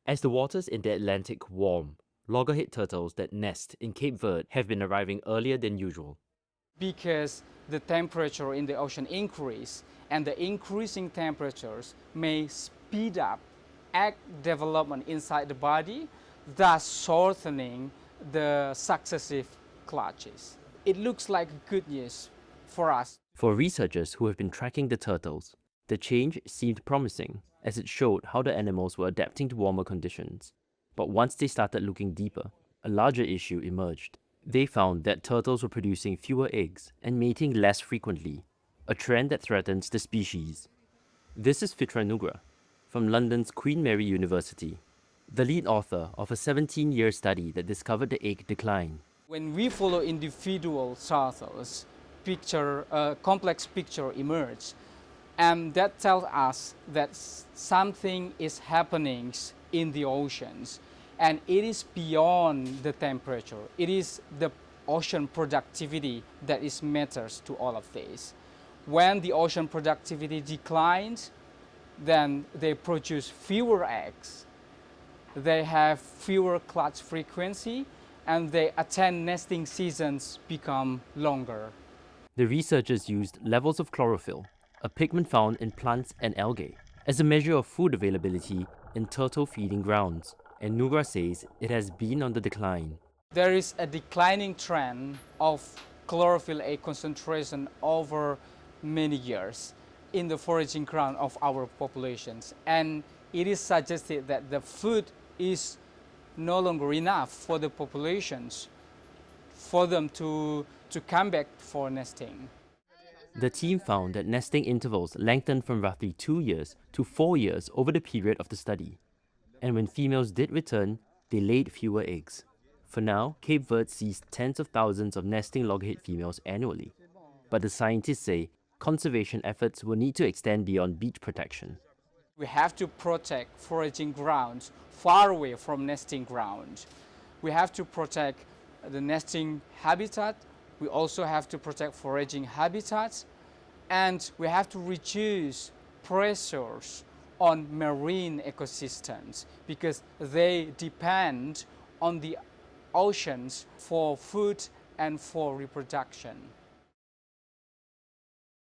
As the waters in the Atlantic warm, loggerhead turtles that nest in Cape Verde have been arriving earlier than usual. Because the temperature in the ocean increase, and the increasing temperatures may speed up egg development inside the body, thus shortening the successive clutches. It looks like good news for us. For researchers who have been tracking the turtles, the change seemed promising as it showed how the animals were adapting to warmer conditions. But once they started looking deeper, a larger issue emerged. They found that turtles were producing fewer eggs and mating less frequently, a trend that threatens the species. This is Fitra Nugra from London's Queen Mary University, the lead author of a 17-year study that discovered the egg decline. When we follow individual turtles, a complex picture emerges, and that tells us that something is happening in the oceans, and it is beyond the temperature. It is the ocean productivity that is matters to all of this. When the ocean productivity declines, then they produce fewer eggs, they have fewer clutch frequency, and they attend nesting seasons become longer. The researchers used levels of chlorophyll, a pigment found in plants and algae, as a measure of food availability in turtle feeding grounds, and Nugra says it has been on the decline. There is a declining trend of chlorophyll A concentration over many years in the foraging ground of our populations, and it is suggested that the food is no longer enough for the populations for them to come back for nesting. The team found that nesting intervals lengthened from roughly 2 years to 4 years over the period of the study. And when females did return, they laid fewer eggs. For now, Cape Verde sees tens of thousands of nesting loggerhead females annually. But the scientists say conservation efforts will need to extend beyond beach protection. We have to protect foraging grounds far away from nesting grounds. We have to protect the nesting habitat. We also have to protect foraging habitats, and we have to reduce pressures on marine ecosystems because they depend on the oceans for food and for reproduction.